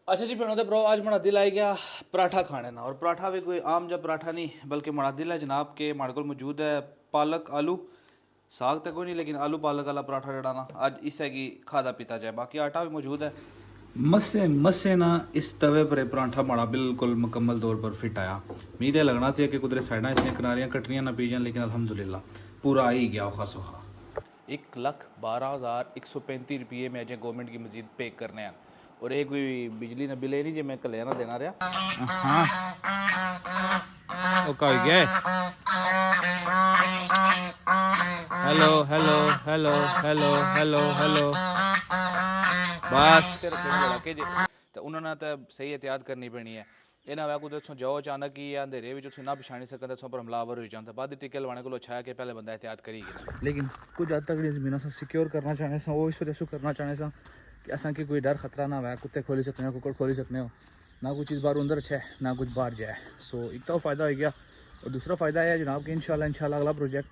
अच्छा जी भैनों ते भ्राओ आज मना दिल आई गया पराठा खाने ना। और पराठा भी कोई आम जा पराठा नहीं बल्कि मना दिल है जनाब के माड़े कोल मौजूद है पालक आलू साग तो कोई नहीं लेकिन आलू पालक वाला पराठा जड़ा ना आज इससे की खादा पीता जाए। बाकी आटा भी मौजूद है। मस्से मस्से ना इस तवे पर पराठा माड़ा बिल्कुल मुकम्मल तौर पर फिट आया। मीं तो लगना था कि कुदरे साइडा इसने किनारियाँ कटनियाँ ना पी जान लेकिन अल्हम्दुलिल्लाह पूरा आ ही गया औखा सौखा। 1,12,135 रुपये में अजय गवर्नमेंट की मजीद पे करने हैं। और एक कोई बिजली ना बिल नहीं जो मैं कल ना देना रहा। हाँ ओका हो गया। Hello hello hello hello hello hello बस के जे तो उन्होंने तो सही एहतियात करनी पैनी है। इन्हें वह कुछ जाओ अचानक ही या अंधेरे में ना पछाणी सकते तो पर हमलावर हो जाता बाद टीके लवाने को अच्छा है कि पहले बंदा एहतियात करी गया। लेकिन कुछ हद तक जमीन सिक्योर करना चाहने सा वो इस वजह से करना चाहने सा कि असा की कोई डर खतरा ना है। कुत्ते खोली सकते हो कुकड़ खोली सकते हो ना कोई चीज़ बाहर अंदर अच्छा है ना कुछ बाहर जाए। सो एक तो फ़ायदा हो गया और दूसरा फ़ायदा है जनाब कि इंशाल्लाह अगला प्रोजेक्ट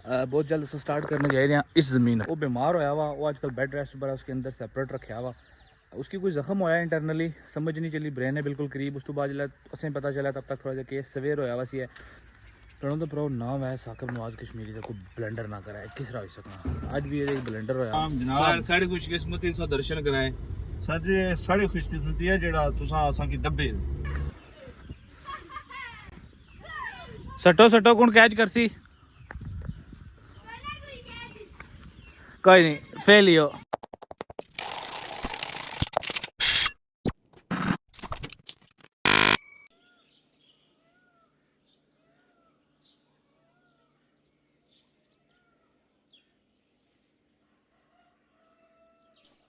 बहुत जल्द से स्टार्ट करने जा रहे हैं। इस ज़मीन वो बीमार होया हुआ वो आजकल बेड रेस्ट पर उसके अंदर सेपरेट रखा हुआ उसकी कोई जख्म होया इंटरनली समझ नहीं चली ब्रेन है बिल्कुल करीब उस तो बाद जो असें पता चला तब तक थोड़ा जहा केस सवेयर होया वा सी है। प्रणो तो प्रो नाम है साकिब नवाज कश्मीरी का कोई ब्लेंडर ना कराए किस तरह हो सकना आज भी एक ब्लेंडर होया सर साढ़े खुशकिस्मती सा दर्शन कराए सर जी साढ़े खुशकिस्मती है जेड़ा तुसा असा की डब्बे सटो सटो कौन कैच करसी कोई नहीं फेल ही हो।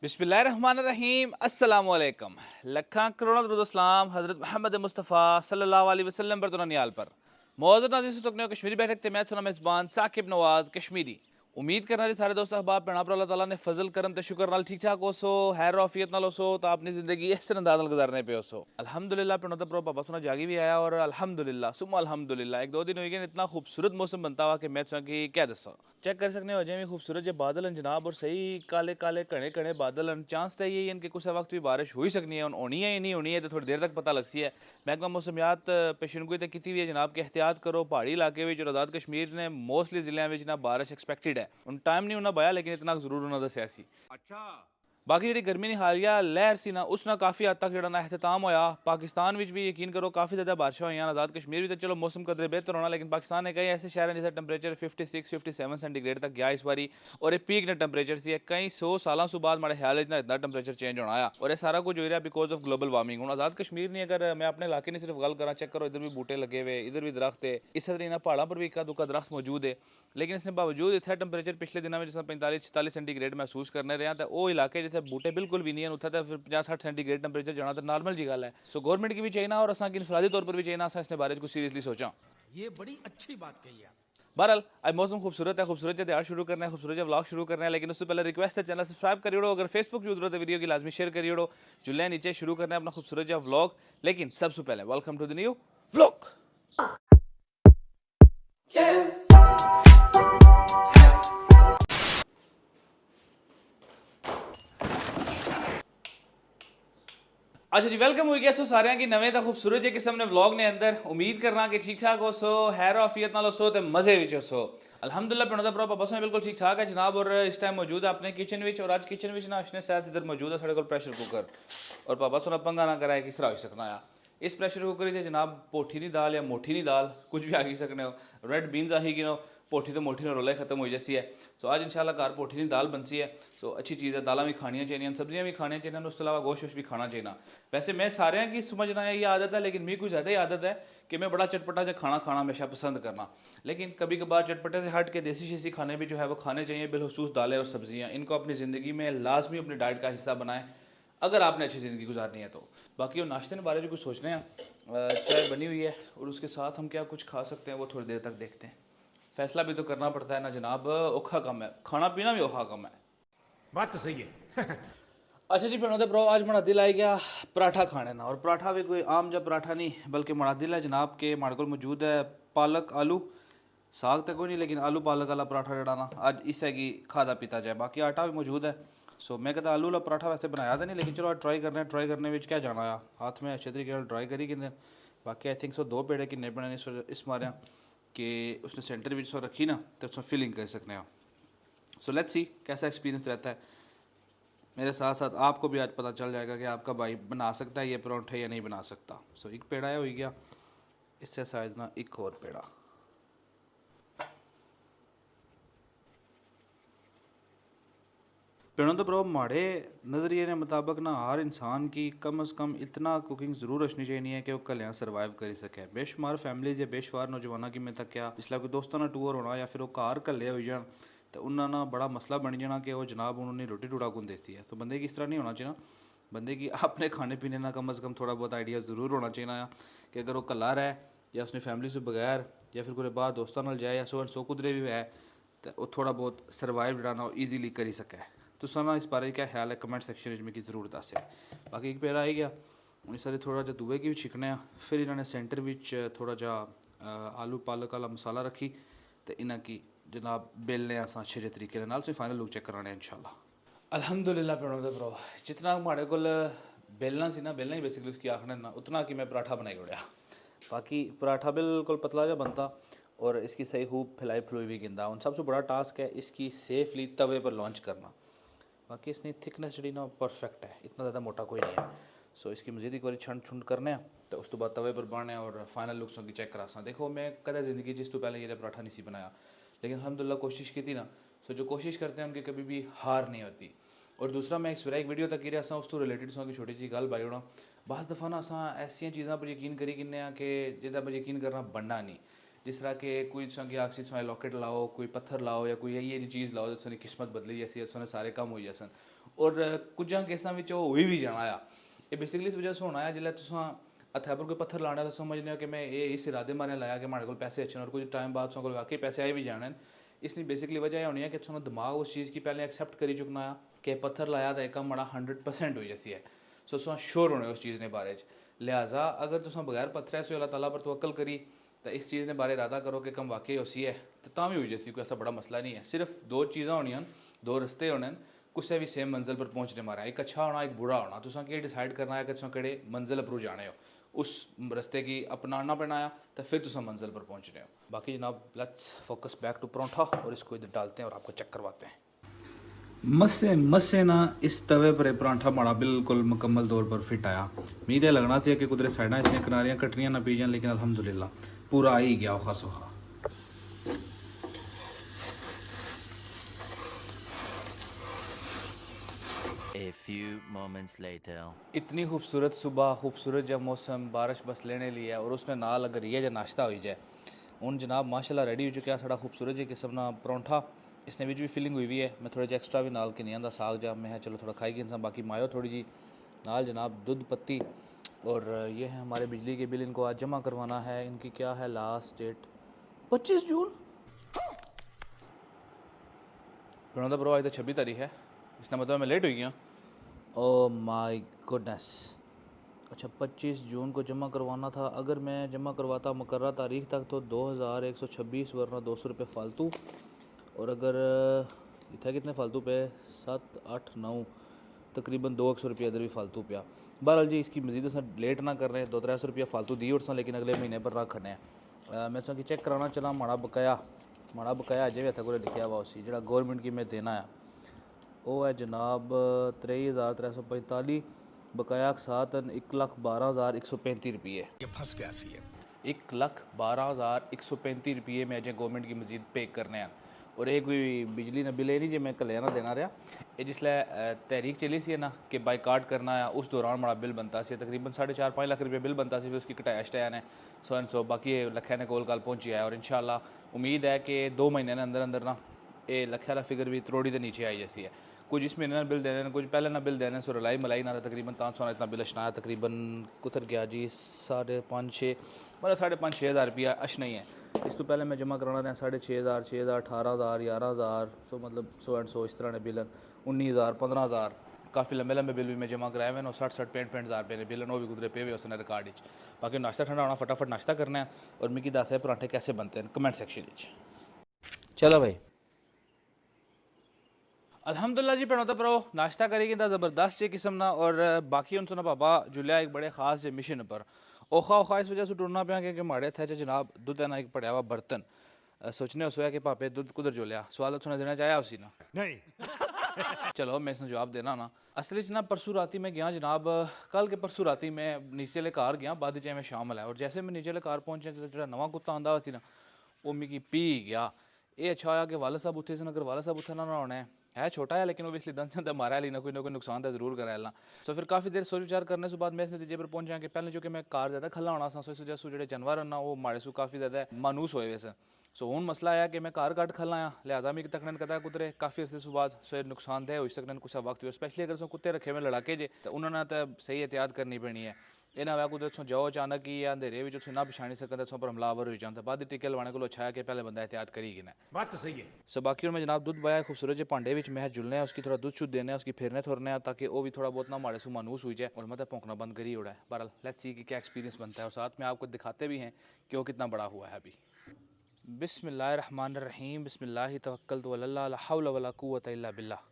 बिस्मिल्लाहिर्रहमानिर्रहीम अस्सलाम वालेकुम लखा करोड़ों दरूद सलाम हज़रत मोहम्मद मुस्तफ़ा सल्लल्लाहु अलैहि वसल्लम पर तो नियाल पर मौजूद नाज़रीन से टोकने कश्मीरी बैठक थे मैं सुना मेज़बान साकिब नवाज कश्मीरी। उम्मीद करना जी सारे दोस्त अहबाब भैन पर अल्लाह ताला ने फजल करम ते शुक्र नाल ठीक ठाक हो सो हैर रफियत नाल हो सो तो अपनी ज़िंदगी एहसन अंदाज नाल गुजारने पे हो सो अल्हम्दुलिल्लाह भैनों ते प्रो पापा सुना जागी भी आया और अल्हम्दुलिल्लाह सुम्मा अल्हम्दुलिल्लाह एक दो दिन हो गए इतना खूबसूरत मौसम बनता हुआ कि मैं सुना कि क्या दसा चेक कर सकते हो अजय भी खूबसूरत जो बादल हैं जनाब और सही काले काले घने घने बादल हैं। चांस तो यही है कि कुछ वक्त भी बारिश हो ही सकनी है होनी है या नहीं होनी है तो थोड़ी देर तक पता लग सी है। महकमा मौसमियात पेशनगोई तो की हुई है जनाब कि एहतियात करो पहाड़ी इलाके में आज़ाद कश्मीर ने मोस्टली जिले में ना बारिश एक्सपैक्टेड है उन टाइम नहीं उन्हें पाया लेकिन इतना जरूर उन्होंने दसिया सी। अच्छा बाकी जी गर्मी की हालिया लहर सी ना उसना काफ़ी हद तक जो एहतमाम होया पाकिस्तान में भी यकीन करो काफ़ी ज़्यादा बारिशा हुई आज़ाद कश्मीर भी तो चलो मौसम कदरे बेहतर होना लेकिन पाकिस्तान ने कई ऐसे शहर हैं जिसका टंपरेचर 56-57 सेंटीग्रेड तक गया इस बारी और एक पीक ने टंपरेचर सी कई 100 सालों से बाद हमारे ख्याल इतना टंपरेचर चेंज होना आया और ये सारा कुछ हो रहा है बिकॉज ऑफ ग्लोबल वार्मिंग। हूँ आज़ाद कश्मीर नहीं अगर मैं अपने इलाके नहीं सिर्फ गल करा चेक करो इधर भी बूटे लगे हुए इधर भी दरख्त है इस तरह इन्होंने पहाड़ों पर भी इक्का दुक्का दरख्त मौजूद है लेकिन इसके बावजूद इतना टंपरेचर पिछले दिनों में जिस 45-46 सेंटीग्रेड महसूस करने रहे तो वो इलाके जिथे बूटे बिल्कुल भी नहीं है उत्थे तो फिर 50-60 सेंटीग्रेड टंपरेचर जाना तो नॉर्मल जी गल है। सो गवर्नमेंट की भी चाहिए और असा इनफरादी तौर पर भी चाहिए असा इसने बारे कुछ सीरियसली सोचा। ये बड़ी अच्छी बात कही है। बहरहाल आज मौसम खूबसूरत है खूबसूरत तैयार शुरू करना है खूबसूरत व्लॉग शुरू करना है लेकिन उससे पहले रिक्वेस्ट है चैनल सब्सक्राइब करिए अगर फेसबुक यूज तो वीडियो की लाजमी शेयर करिए जुल्ले नीचे शुरू करना है अपना खूबसूरत व्लॉग लेकिन सबसे पहले welcome to the new vlog. अच्छा जी वेलकम हो गया सो सारे की नवे खूबसूरत किस्म ने व्लॉग ने अंदर उम्मीद करना कि ठीक ठाक हो सो हैर आफियत नाल हो सो तो मजे विच हो सो अल्हम्दुलिल्लाह पिंड दा भरा पापा सो बिल्कुल ठीक ठाक है जनाब और इस टाइम मौजूद है अपने किचन विच और आज किचन विच ना अशने साथ इधर मौजूद है साढ़े को प्रेशर कुकर और पापा सुना पंगा ना कराए किस तरह हो सकना है इस प्रेशर कुकर से जनाब पोठी नहीं दाल या मोठी नहीं दाल कुछ भी आगी सकने हो रेड बीन्स आही गिनो पोठी तो मोठी ने रोले खत्म हो जैसी है। सो आज इंशाल्लाह घर पोठी नहीं दाल बनसी है। सो अच्छी चीज़ है दालें भी खानी चाहिए सब्जियां भी खानी चाहिए उसके अलावा गोश्त भी खाना चाहिए। वैसे मैं सारे की समझना है ये आदत है लेकिन मेरी कुछ ज़्यादा ही आदत है कि मैं बड़ा चटपटा से खाना हमेशा पसंद करना लेकिन कभी कभार चटपटे से हट के देसी शेसी खाने भी जो है वो खाने चाहिए बिलखसूस दालें और सब्जियाँ इनको अपनी ज़िंदगी में लाजमी अपनी डाइट का हिस्सा बनाएं अगर आपने अच्छी ज़िंदगी गुजारनी है तो। बाकी वो नाश्ते के बारे में कुछ सोचने हैं चाय बनी हुई है और उसके साथ हम क्या कुछ खा सकते हैं वो थोड़ी देर तक देखते हैं। फैसला भी तो करना पड़ता है ना जनाब औखा कम है खाना पीना भी औखा कम है। बात तो सही है। अच्छा जी भैनों ते भ्राओ आज मना दिल आई गया पराठा खाने ना। और पराठा भी कोई आम जा पराठा नहीं बल्कि मना दिल है जनाब के माड़े कोल मौजूद है पालक आलू साग तो कोई नहीं लेकिन आलू पालक वाला पराठा जड़ा ना आज इससे की खादा पीता जाए। बाकी आटा भी मौजूद है। सो मैं कहता आलू वाला पराठा वैसे बनाया था नहीं, लेकिन चलो ट्राई करने हैं। ट्राई करने में क्या जाना आ हाथ में अच्छे तरीके नाल ट्राई करी कि बाकी आई थिंक सो 2 पेड़े किन्ने बनाने इस मारे कि उसने सेंटर में सो रखी ना तो उसमें फिलिंग कर सकते हैं। सो लेट्स सी कैसा एक्सपीरियंस रहता है। मेरे साथ साथ आपको भी आज पता चल जाएगा कि आपका भाई बना सकता है ये पराठे या नहीं बना सकता। सो एक पेड़ा है हो गया, इससे साइज ना एक और पेड़ा। पेड़ों तो प्रो माड़े नज़रिए के मुताबिक ना हर इंसान की कम अज़ कम इतना कुकिंग ज़रूर रखनी चाहिए कि वो कल सर्वाइव कर सके। बेशुमार फैमिलीज या बेशुमार नौजवानों की मैं तक क्या जिसला कोई दोस्तों ना टूर होना या फिर वो घर कल्ले हो जान तो उन्होंने बड़ा मसला बन जाना कि वो जनाब उन्होंने रोटी टूड़ा कौन देती है। तो बंदे की इस तरह नहीं होना चाहिए ना, बंदे की अपने खाने पीने का कम अज़ कम थोड़ा बहुत आइडिया ज़रूर होना चाहिए कि अगर वो कल्ला रहे या उसने फैमिली से बगैर या फिर कोई बाहर दोस्तों नाल जाए या सो एंड सो कुदरे भी है तो वो थोड़ा बहुत सर्वाइव जड़ा ईजीली करी सके। तुसा ना इस बारे क्या ख्याल है कमेंट सेक्शन में मिगी जरूर दस। बाकी एक पेड़ा आई गया हूँ सारे थोड़ा जहा दुए की भी छिकने आ। फिर इन्होंने सेंटर में थोड़ा जहा आलू पालक वाला मसाला रखी तो इन्हें की जनाब बेलने अस अच्छे जे तरीके नाल फाइनल लुक चेक कराने इंशाल्लाह। अल्हम्दुलिल्लाह पेड़ों दे प्रो जितना माड़े को बेलना सी ना बेलना ही बेसिकली उसकी आखने ना उतना कि मैं पराठा बनाई उड़िया। बाकी पराठा बिल्कुल पतला जा बनता और इसकी सही खूब फैलाई फुलाई भी गिंदा। उन सबसे बड़ा टास्क है इसकी सेफली तवे पर लॉन्च करना। बाकी इसकी थिकनेस जी ना परफेक्ट है, इतना ज़्यादा मोटा कोई नहीं है। सो इसकी मजीद एक बार छंड छुंड करने तो उस तो बाद तवे पर बनाने और फाइनल लुक्स की चेक करा सा। देखो मैं कदे ज़िंदगी जिस तो पहले ये पराठा नहीं सी बनाया, लेकिन अल्हम्दुलिल्लाह कोशिश की थी ना। सो जो कोशिश करते हैं उनकी कभी भी हार नहीं होती। और दूसरा मैं एक वीडियो तक गिर उस तो रिलेटेड सौ की छोटी जी गल बाई होना बस दफ़ा ना असा ऐसिया चीज़ों पर यकीन करी कि जिदा पर यकीन करना बनना नहीं। जिस तरह के कोई कि आखिर तुम लॉकेट लाओ, कोई पत्थर लाओ या कोई ये चीज़ लाओ तो किस्मत बदली जैसी तुमने सारे काम हो जासन। और कुछ केसा हुई भी जाना आ ये बेसिकली इस वजह से होना है जिसलै तुम हत्थै पर कोई पत्थर लाना तो समझने हो कि मैं ये इस इरादे मारे लाया कि हमारे को पैसे अच्छे और कुछ टाइम बाद तुम वाकई पैसे आए भी जाने। इसलिए बेसिकली वजह यह होनी है कि तुम दिमाग उस चीज़ की पहले एक्सेप्ट करी चुकना है कि पत्थर लाया तो एक बड़ा 100% हो जैसी है। सो तुम श्योर होने उस चीज़ ने बारे लिहाजा अगर तुम बगैर पत्थर से अल्लाह ताला पर तवक्कल करी तो इस चीज़ ने बारे इरादा करो कि कम वाकई उसी है तो भी हो जैसी कोई ऐसा बड़ा मसला नहीं है। सिर्फ 2 चीज़ा होनियां, 2 रस्ते होने कुछ भी सेम मंजिल पर पहुँचने मारा एक अच्छा होना एक बुरा होना। तुम कि डिसाइड करना है कि तुम कि मंजिल पर जाने हो उस रस्ते की अपनाना पैना है तो फिर तुम मंजिल पर पहुँचने हो। बाकी जनाब let's focus back to paratha और इसको इधर डालते हैं और आपको चेक करवाते हैं। मस्से ना इस तवे पर पराठा माड़ा बिल्कुल मुकम्मल तौर पर फिट आया। मीह लगना था कि कुदरे साइडा इसने किनारियाँ कटनियाँ ना पी जान, लेकिन अल्हम्दुलिल्लाह पूरा आ ही गया औखा सौखा। A few moments later. इतनी खूबसूरत सुबह, खूबसूरत जब मौसम, बारिश बस लेने लिया और उसने नाल अगर ये जो नाश्ता हो जाए उन जनाब माशाल्लाह रेडी हो चुका साड़ा खूबसूरत जी किस्म ना पराठा। इसने भी फिलिंग हुई है। मैं थोड़ा जा एक्स्ट्रा भी नाल के नहीं आंदा साग जा मैं चलो थोड़ा खाई गई इंसान। बाकी मायो थोड़ी जी नाल जनाब दूध पत्ती। और ये है हमारे बिजली के बिल, इनको आज जमा करवाना है। इनकी क्या है लास्ट डेट 25 जून। प्रणोदा प्रो आज तो 26 तारीख है, इसका मतलब मैं लेट हो गया। Oh my goodness. अच्छा 25 जून को जमा करवाना था। अगर मैं जमा करवाता मुकर्रर तारीख तक तो 2126 वरना 200 रुपये फ़ालतू। और अगर इतना कितने फ़ालतू पे 7 8 9 तकरीबन 200 रुपये इधर भी फ़ालतू पिया। बहरहाल जी इसकी मजीद अस लेट ना कर रहे 200-300 रुपया फ़ालतू दी उठसा, लेकिन अगले महीने पर रखने हैं। मैं कि चेक कराना चला माड़ा बकाया अजे भी इतना को लिखा हुआ उसी जो गौरमेंट की मैं देना है वो है जनाब 23,345 बकाया के साथ 1,12,135 रुपये। ये फंस गया सी है। 1,12,135 रुपये में अजय गवर्नमेंट की मजीद पे करने हैं। और ये कोई बिजली ना बिल नहीं जो मैं कल ना देना रहा। ये जिसलै तहरीक चली सी ना कि बाइकाट करना है उस दौरान बड़ा बिल बनता सी तकरीबन 4.5-5 लाख रुपये बिल बनता सी। फिर उसकी कटाया शटाया ने सो एंड सो बाकी लखे ने कोल कल पहुँची है। और इंशाल्लाह उम्मीद है कि 2 महीने के अंदर अंदर ना ये लखे वाला फिगर भी त्रोड़ी के नीचे आई जैसी है। कुछ इस महीने ना बिल देने कुछ पहले ना बिल देने सो रलाई मलाई ना तकरीबन 500 इतना बिल अशना तकरीबन कुतर गया जी 5.5-6 मतलब 5.5-6 हज़ार रुपया अशना ही है। इस तो पहले मैं जमा कराना रहा 6,500 6,000 18,000 11,000 सो मतलब सो एंड सो इस तरह ने बिल 19,000 15,000 काफ़ी लंबे लंबे बिल भी मैं जमा कराए हुए 60-65 हज़ार रुपये ने बिल वो भी गुजरे पे हुए उसने रिकॉर्ड। बाकी नाश्ता ठंडा होना फटाफट नाश्ता करना है और मिगी दस है पराठे कैसे बनते हैं कमेंट सेक्शन। चलो भाई अल्हम्दुलिल्लाह जी पेणोता परो नाश्ता करेगी ता ज़बरदस्त जे किस्म ना और बाकी उन सुना पापा जुलिया एक बड़े खास जे मिशन पर ओखा ओखा इस वजह से टुरना पिया कि माड़े थे जनाब दुध है ना एक पड़िया हुआ बर्तन सोचने उस कि पापे दुध कुधर जुलिया सवाल सुना देना चाहे उसी ना नहीं। चलो मैं इसने जवाब देना ना असली ना परसों राती मैं गया जनाब कल के परसों राती मैं नीचे ले कार गया बाद चाहे मैं शाम आया और जैसे मैं नीचे ले कार पहुंचे तो जो नवा कुत्ता आंदा सी ना वो मिगी पी गया ये अच्छा होया कि वाला साहब उत्थे सन अगर वाला साहब उत्थे ना होना है छोटा है लेकिन ओबियसली दंद मारा ली ना कोई नुकसान तो जरूर कराया सो फिर काफ़ी देर सोच विचार करने से बाद मैं इस नतीजे पर पहुंचा कि पहले जो कि मैं कार ज़्यादा खला होना सो इस वजह से जो जानवर ना वो माड़े सू काफ़ी ज़्यादा मानूस होए वैसे सो हूँ मसला आया कि मैं कार घट खला आया लिहाजा मैं तकन कदा कुतरे काफ़ी अरसे बाद सो ये नुकसानदेह हो सकते कुछ वक्त स्पेशली अगर सो कुत्ते रखे हुए लड़ाके जे तो उन्होंने तो सही एहतियात करनी पैनी है ये ना कुछ उतों जाओ अचानक ही या अंधेरे भी ना पछाणी सकते उस पर हमलावर हो जाता बाद टिके लवाने को अच्छा है कि पहले बंदा एहतियात करी ना बात तो सही है। सो बाकी मैं जनाब दूध पाया खूबसूरत जो भांडे में मैं जुलने उसकी थोड़ा दूध शुद्ध देने उसकी फिरने थोरने ताकि वो भी थोड़ा बहुत ना माड़े सू मानूस हुई जाए और मतलब भौंकना बंद करी उड़ा है बहरहाल लेट्स सी कि क्या एक्सपीरियंस बनता है और साथ में आपको दिखाते भी हैं कि वो कितना बड़ा हुआ है अभी। बिस्मिल्लाहिर्रहमानिर्रहीम बिस्मिल्लाहि तवक्कलतु अला ला हौला वला कुव्वता इल्ला बिल्लाह।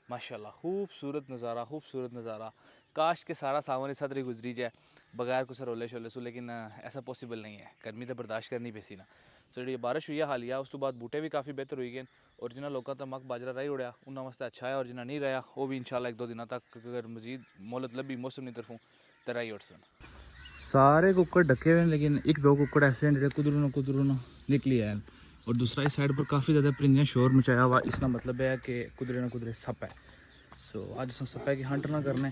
माशाल्लाह खूबसूरत नज़ारा काश के सारा सावन सदरी गुजरी जाए बगैर कुछ रोले शोले सो लेकिन ऐसा पॉसिबल नहीं है गर्मी तो बर्दाश्त करनी पैसी ना सो जी बारिश हुई है हालिया उस तो बाद बूटे भी काफ़ी बेहतर हुई गए और जिन्होंने लोगों तक मक बाजरा रही उड़िया उन्होंने वास्ते अच्छा है और जिन्हें नहीं रहा वो भी इंशाल्लाह एक दो दिनों तक अगर मजीद मोहलत लभी मौसम की तरफों तो रही उठ सन सारे कुक्कड़ ढके हुए हैं लेकिन एक दो कुक्कड़ ऐसे हैं जो कुदरू ना निकली आए और दूसरा इस साइड पर काफ़ी ज़्यादा परिंदे शोर मचाया हुआ इसका मतलब है कि कुदरे ना कुदरे सप है सो आज अस सप्पै की हंट ना करने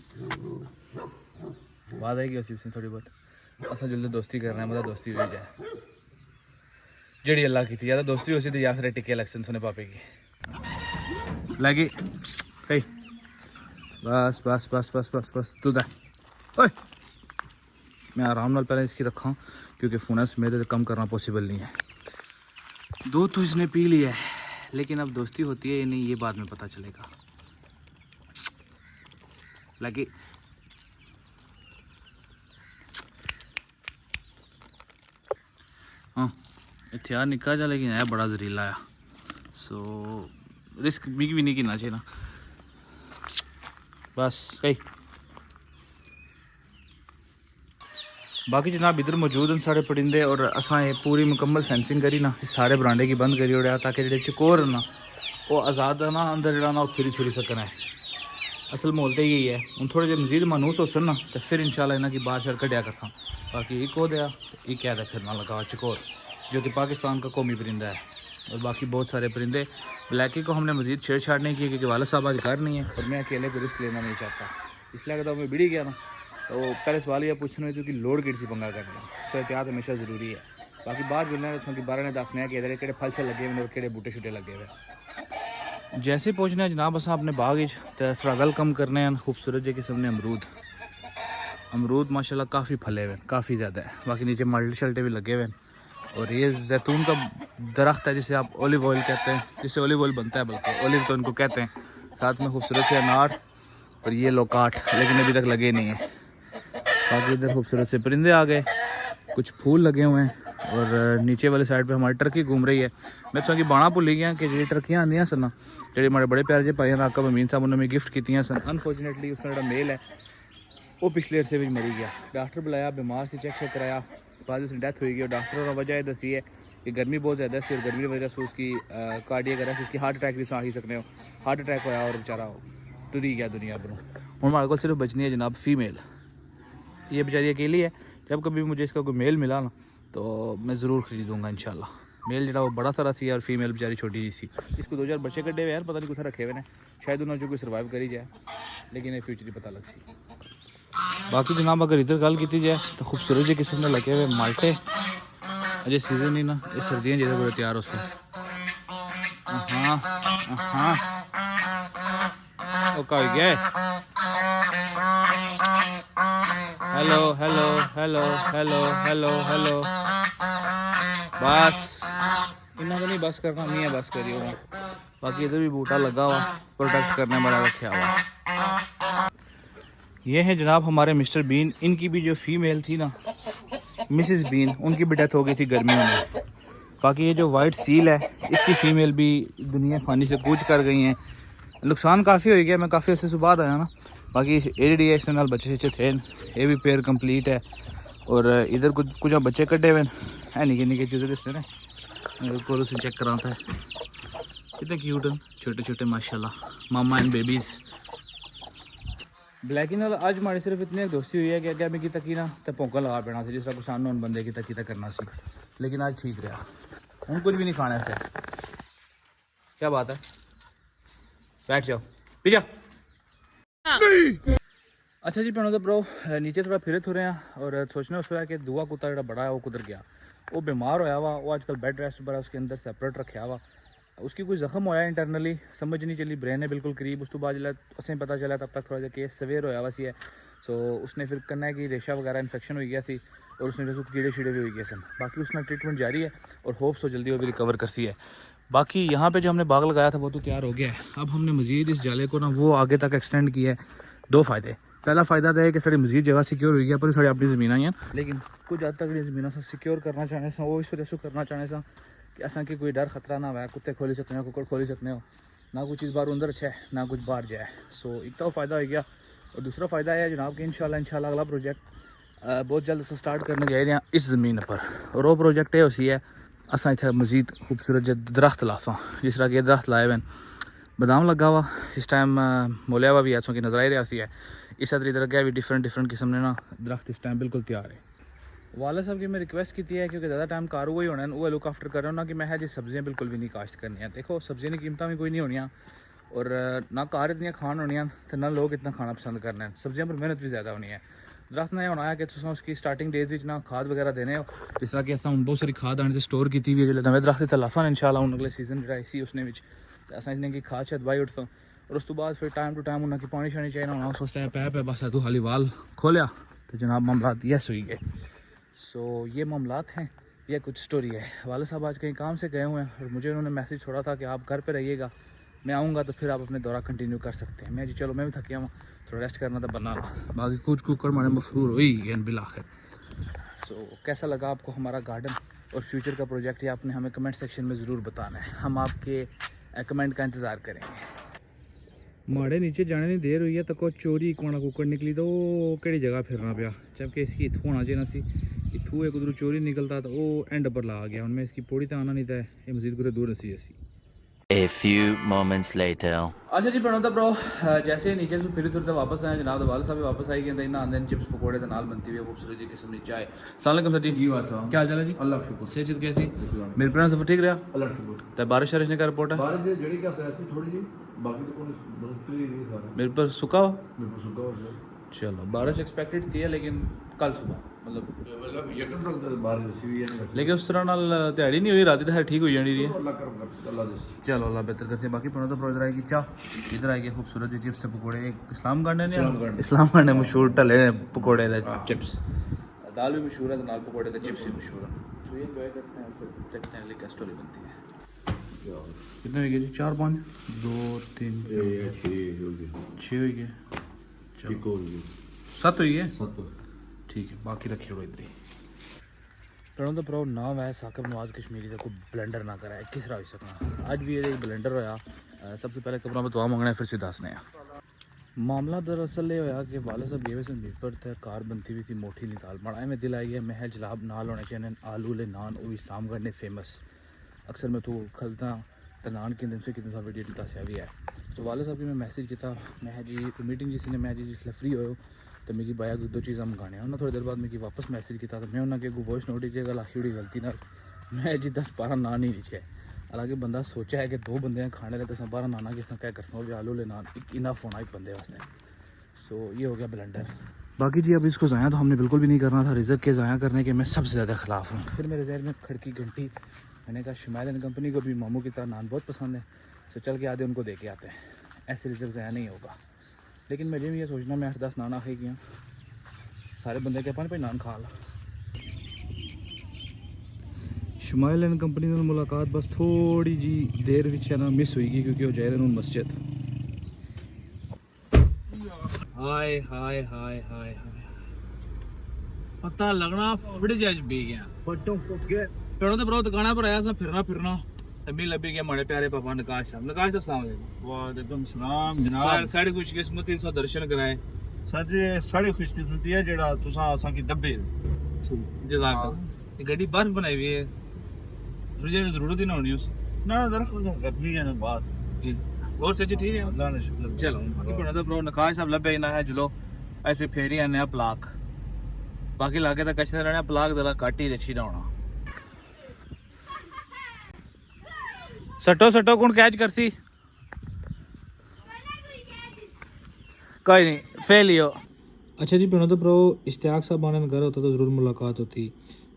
बाद आएगी उसी थोड़ी बहुत अस जल्दी दोस्ती करना मतलब दोस्ती हुई जाए जड़ी अल्लाह की थी या तो दोस्ती हो सी या फिर टिके इलेक्शन सुने पापे की लगी कही बस बस बस बस बस बस तू दा ओए मैं आराम नाल पहले इसकी रखा क्योंकि फुनस मेरे कम करना पॉसिबल नहीं है। दूध तो इसने पी लिया है लेकिन अब दोस्ती होती है या नहीं ये बाद में पता चलेगा। लगी हाँ हथियार निका जा लेकिन है बड़ा जहरीला है सो रिस्क भी नहीं करना चाहिए ना बस कही बाकी जनाब इधर मौजूद हैं सारे परिंदे और असा पूरी मुकम्मल सेंसिंग करी ना सारे बरांडे की बंद करी उड़िया ताकि जो चकोर ना वो आज़ाद ना अंदर जो ना फिरी सकना है असल माहौल तो यही है हूँ थोड़े जे मजीद मानूस हो सन ना तो फिर इंशाल्लाह इन्हों की बाहर शर कटिया करसा बाकी एक हो दिया एक क्या था फिर ना लगा चकोर जो कि पाकिस्तान का कौमी परिंदा है और बाकी बहुत सारे परिंदे ब्लैकी को हमने मजीद छेड़छाड़ नहीं की क्योंकि वाला साहब आज घर नहीं है और मैं अकेले को रिस्क लेना नहीं चाहता इसलिए अगर मैं बिड़ी गया ना तो पहले सवाल यह पूछना है कि लोड किसी पंगा करना सो एहतियात हमेशा ज़रूरी है बाकी बाहर जुलना कि बारह ने दसने कि इधर कि फल से लगे हुए और कि बूटे शूटे लगे हुए जैसे पहुँचने जनाब अस अपने बाग तो सरागल कम करने हैं खूबसूरत जे किस्म ने अमरूद माशाल्लाह काफ़ी फले हुए काफ़ी ज़्यादा है बाकी नीचे माल्टे शल्टे भी लगे हुए हैं और ये जैतून का दरख्त है जिसे आप ओलिव ऑयल कहते हैं जिससे ओलिव ऑयल बनता है बल्कि ओलिव तो उनको कहते हैं साथ में खूबसूरत से अनार और ये लोकाट लेकिन अभी तक लगे नहीं है बाकी इधर खूबसूरत से परिंदे आ गए कुछ फूल लगे हुए हैं और नीचे वाले साइड पे हमारी टर्की घूम रही है मैं तो बाणा भुल गया कि जी टर्कियाँ आंदियाँ सन जो हमारे बड़े प्यारे जे भाई आकब अमीन साहब उन्होंने गिफ्ट की सन अनफॉर्चुनेटली उसका जो मेल है वो पिछले अरसे भी मरी गया डॉक्टर बुलाया बीमार से चेक कराया बाद उसकी डेथ हुई गई और डॉक्टर ने वजह दसी है कि गर्मी बहुत ज़्यादा सी और गर्मी की वजह से उसकी कार्डियक अरेस्ट उसकी हार्ट अटैक भी आ ही सकते हो हार्ट अटैक होया और बेचारा टुरी गया दुनिया पर हूँ हमारे को सिर्फ बचनी है जनाब फीमेल ये बेचारी अकेली है जब कभी मुझे इसका कोई मेल मिला ना तो मैं ज़रूर ख़रीदूँगा इंशाल्लाह मेल जो वो बड़ा सारा सी और फीमेल बेचारी छोटी जी सी इसको 2000 बच्चे कटे हुए यार पता नहीं कुछ रखे हुए हैं शायद उन्होंने जो कोई सर्वाइव करी जाए लेकिन ये फ्यूचर ही पता लग सी बाकी जनाब अगर इधर गल की जाए तो खूबसूरत जी किस्म के लगे हुए माल्टे अजय सीजन ही ना ये सर्दियाँ जो पूरे तैयार हो सन हाँ हाँ ओका हो गया hello hello hello hello hello hello बस इन्ना तो नहीं बस करना नहीं है बस करियो बाकी इधर भी बूटा लगा हुआ प्रोटेक्ट करने वाला रखा हुआ ये है जनाब हमारे मिस्टर बीन इनकी भी जो फीमेल थी ना मिसेस बीन उनकी भी डेथ हो गई थी गर्मियों में बाकी ये जो वाइट सील है इसकी फ़ीमेल भी दुनिया फ़ानी से कूच कर गई हैं नुकसान काफ़ी हो गया, मैं काफ़ी अर्से से बाद आया ना। बाकी एडी है इसके नाल बच्चे शच्चे थे, ये भी पेयर कंप्लीट है। और इधर कुछ बच्चे कटे हुए हैं, निके निके चूजे इसने ना, बिल्कुल उसे चेक कराता है। कितने क्यूट हैं छोटे छोटे माशाल्लाह, मामा एंड बेबीज़। ब्लैकी नाल अज हमारी सिर्फ इतनी दोस्ती हुई है कि अगर मैं तकी ना तो भौंका लगा पैना जिस तरह कुछ अननोन बंदे की तकी करना सी, लेकिन आज ठीक रहा। हूँ कुछ भी नहीं खाना ऐसे। क्या बात है, बैठ जाओ पीछा। अच्छा जी भैनों ब्रो, नीचे थोड़ा फिरे थोड़े हैं और सोचने उस कि दूआ कुत्ता जो बड़ा है वो कुदर गया, वो बीमार होया हुआ, वो आजकल बैड रेस्ट पर उसके अंदर सैपरेट रखा हुआ। उसकी कोई जख्म होया इंटरनली, समझ नहीं चली, ब्रेन है बिल्कुल करीब। उस तो बाद जो असें पता चला तब तक थोड़ा जहा केस सवेयर होया हुआ सी है। सो उसने फिर कन्ना की रेशा वगैरह इन्फेक्शन हो गया सी और उसने जो कीड़े शीड़े भी हो गए सन। बाकी उसमें ट्रीटमेंट जारी है और होप्स हो जल्दी वो भी रिकवर कर सी है। बाकी यहाँ पे जो हमने बाग लगाया था वो तो तैयार हो गया है। अब हमने मज़ीद इस जाले को ना वो आगे तक एक्सटेंड किया है। दो फ़ायदे, पहला फ़ायदा तो है कि साड़ी मज़ीद जगह सिक्योर हुई है, पर साड़ी अपनी ज़मीन ही हैं, लेकिन कुछ हद तक ज़मीन से सिक्योर करना चाहने से वो इस वजह से करना चाहने से कि असा की कोई डर खतरा ना हुआ, कुत्ते खोली सकते हो, कुकड़ खोली सकते हो, ना कोई चीज़ बाहर अंदर अच्छा है ना कुछ बाहर जाए। सो एक तो फ़ायदा हो गया। और दूसरा फ़ायदा है जनाब कि इंशाल्लाह अगला प्रोजेक्ट बहुत जल्द से स्टार्ट करने जा रहे हैं इस ज़मीन पर। और वो प्रोजेक्ट ये उसी है, असा इतना मज़ीद खूबसूरत दरख्त लासा, जिस तरह के दरख्त लाए हुए बादाम लगा हुआ इस टाइम मोलिया हुआ भी ऐसों की नजर आ रहा है। इस तरह इधर अगर भी डिफरेंट किस्म ने ना दरख्त इस टाइम बिल्कुल तैयार है। वाला साहब की मैं रिक्वेस्ट की है क्योंकि ज़्यादा टाइम कार हुआ ही होना है, वो लुक आफ्टर कर रहा हूँ ना कि मैं जी सब्जियाँ बिल्कुल भी नहीं काश्त करनी है। देखो सब्जियाँ की कीमत भी कोई नहीं होनी और ना कार इतनी खान होनी तो ना लोग इतना खाना पसंद करना है। सब्जियाँ पर मेहनत भी ज़्यादा होनी है। दरख्त ने होना है कि तुम उसकी स्टार्टिंग डेज ना खाद वगैरह देने हो, जिस तरह कि अस बहुत सारी खाद आने स्टोर की हुई है। जो नवे दरख्त तलाफा इंशाल्लाह हूँ अगले सीजन जो इसी उसने अस इन्हें की खाद शायद बाई उठता और उस तो बाद फिर टाइम टू टाइम उन्हें पानी शानी चाहिए होना। उस वास्ते पैप है बस तू खाली वाल खोलिया तो जनाब मामलात यस हुई गए। सो ये मामलात हैं, यह कुछ स्टोरी है। वाले साहब आज कहीं काम से गए हुए हैं और मुझे उन्होंने मैसेज छोड़ा था कि आप घर पे रहिएगा, मैं आऊँगा तो फिर आप अपने दौरा कंटिन्यू कर सकते हैं। मैं जी चलो मैं भी थकिया हूँ, थोड़ा रेस्ट करना था बना। बाकी कुछ कुकर मारे मफरूर हुई बिल आखिर। सो कैसा लगा आपको हमारा गार्डन और फ्यूचर का प्रोजेक्ट, ये आपने हमें कमेंट सेक्शन में ज़रूर बताना है, हम आपके कमेंट का इंतज़ार करेंगे। माड़े नीचे जाने नहीं देर हुई है तो कोई चोरी कोना कुकड़ निकली तो कड़ी जगह फिरना पाया, जबकि इसकी इतों होना चाहिए सी, इतों एक उधर चोरी निकलता तो वो एंड पर ला गया। उनमें इसकी पौड़ी तो आना नहीं था, ये मजीद पूरे दूर नसी जैसी। A few moments later. अच्छा जी बनता ब्रो, जैसे नीचे से फिर फिर वापस आए जनाब, वाल साहब वापस आई गए ना आंदे चिप्स पकौड़े के नाल बनती हुई खूबसूरत जी किस्म की चाय। अस्सलाम वालेकुम सर जी, क्या हाल चाल है जी? अल्लाह का शुक्र, सेहत कैसी? मेरे प्लान सब ठीक रहा? अल्लाह का शुक्र। तो बारिश वारिश ने का रिपोर्ट है? बारिश जड़ी क्या ऐसी थोड़ी जी, बाकी तो कोई मुश्किल ही नहीं सारा। मेरे पर सुखा हो? मेरे को सुखा हो गया। चलो बारिश एक्सपेक्टेड थी लेकिन कल सुबह मतलब यकम तक बारिश सी हुई है, लेकिन उस तरह नाल दिहाड़ी नहीं हुई, रात तो ठीक हो जानी रही है। अल्लाह करम कर, अल्लाह दे। चलो अल्लाह बेहतर करते हैं। बाकी पढ़ो तो इधर आएगी चाह, इधर आएगी खूबसूरत जी चिप्स पकौड़े। इस्लाम गार्डन ने इस्लाम गार्डन मशहूर टले पकौड़े चिप्स, दाल भी मशहूर है तो नाल पकौड़े चिप्स भी मशहूर है। तो ये एंजॉय करते हैं, फिर देखते हैं क्या स्टोरी बनती है। कितने हो गए जी? 4 5 2 3 6 हो गए, 7 हुई है, ठीक है। बाकी रखिए वो इधर ही। प्रणो तो प्रो नाम है साकिब नवाज कश्मीरी का, कोई ब्लेंडर ना करा है किस तरह हो सकना। अज भी ये ब्लेंडर होया, सबसे पहले कपड़ा बतवा मंगना फिर से दसने। मामला दरअसल ये होया कि वाले साहब गए सन मीट पर थे, कार बनती हुई सी मोटी नहीं दाल बड़ा में दिल आई गया मैं जलाब नाल होने चाहिए आलू ले नान, वो भी शाम करने फेमस। अक्सर मैं तू खलता तो नान कि दिन से कितने सा वीडियो दसिया भी है। तो वाले साहब की मैं मैसेज किया, मैं जी मीटिंग जिसने मैं जी जिसले फ्री हो तो मेरी बाया 2 चीज़ा मंगाने। उन्हें थोड़ी देर बाद मेरी वापस मैसेज किया तो मैं उन्होंने वॉइस नोट च गल आखी उड़ी गलती ना मैं जी 10-12 नान ही नीचे। हालांकि बंदा सोचा है कि 2 बंदे खाने लगे तो 12 नाना कि क्या कर सकते आलू ले नान एक इनफ होना एक बंदे वास्ते। सो ये हो गया ब्लेंडर। बाकी जी अब इसको ज़ाया तो हमने बिल्कुल भी नहीं करना था, रिज़क के ज़ाया करने के मैं सबसे ज़्यादा ख़िलाफ़ हूँ। फिर मेरे जहन में खड़की घंटी, मैंने कहा शमाइल एंड कंपनी को भी मामू की तरह नान बहुत पसंद है, तो चल के आधे उनको दे के आते हैं, ऐसे रिज़क ज़ाया नहीं होगा। लेकिन मुझे भी ये सोचना मैं 8-10 नान आखे किया, सारे बंदे के भाई नान खा ला। शमाइल एंड कंपनी नाल मुलाकात बस थोड़ी जी देर विच ना मिस होगी क्योंकि वो जा रहे हैं मस्जिद। हाय हाय हाय हाय पता लगना फ्रिज अज बी गया। बट डोंट फॉरगेट पेड़ों ते ब्रो दुकाना पर आया सा फिरना अभी लबी के हमारे प्यारे पापा नकाश साहब अस्सलाम वालेकुम। वालेकुम सलाम सर जनाब साढ़े खुशकिस्मती सो दर्शन कराए। सर जी साढ़े खुशकिस्मती है जेड़ा तुसा असा की डब्बे जज़ाकल्लाह। ये गड्डी बर्फ बनाई हुई है, फ्रिज की जरूरत ही ना होनी उस। ना दरअसल गर्मी है ना बात और सच्ची ठीक है। अल्लाह ने शुक्र चलो बाकी पढ़ा तो ब्रो नकाश साहब लबे ना है जुलो ऐसे फेरी आने आ प्लाक बाकी लाके तो कचरे रहने प्लाक जरा काटी रची ना होना। सटो सटो कौन कैच करसी कोई नहीं फेल ही हो। अच्छा जी प्रणोद प्रो इश्तियाक साहब आने घर होता तो ज़रूर मुलाकात होती।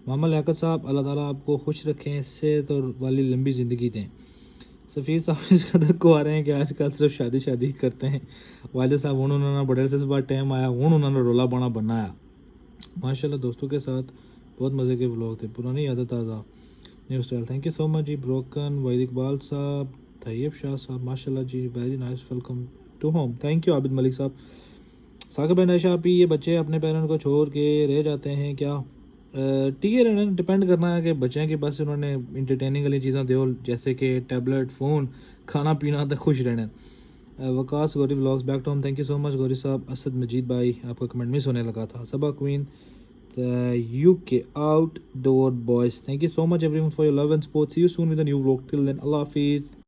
मामा लियाकत साहब अल्लाह ताला आपको खुश रखें, सेहत और वाली लंबी ज़िंदगी दें। सफ़ीर साहब इस कदर को आ रहे हैं कि आजकल सिर्फ शादी करते हैं। वालिद साहब हूँ उन्होंने बड़े से बाद टाइम आया हूँ उन्होंने रोला बाना बनाया। माशाल्लाह दोस्तों के साथ बहुत मज़े के व्लॉग थे, पुरानी आदत ताज़ा new style. Thank you so much जी। ब्रोकन वहीद इकबाल साहब, तैयब शाह साहब माशाल्लाह जी, very nice, welcome to home. Thank you Abid Malik साहब। साकिब बिन आयशा आप ये बच्चे अपने पेरेंट को छोड़ के रह जाते हैं क्या? ठीक है रहना डिपेंड करना है कि बच्चे की बस उन्होंने इंटरटेनिंग वाली चीज़ें दो जैसे कि टैबलेट फ़ोन खाना पीना तो खुश रहना। Waqas Gauri vlogs back to home, thank you so much Gauri साहब। असद मजीद भाई आपका कमेंट मिस होने लगा था। सबा queen UK outdoor boys, thank you so much everyone for your love and support. See you soon with a new vlog. Till then, Allah Hafiz.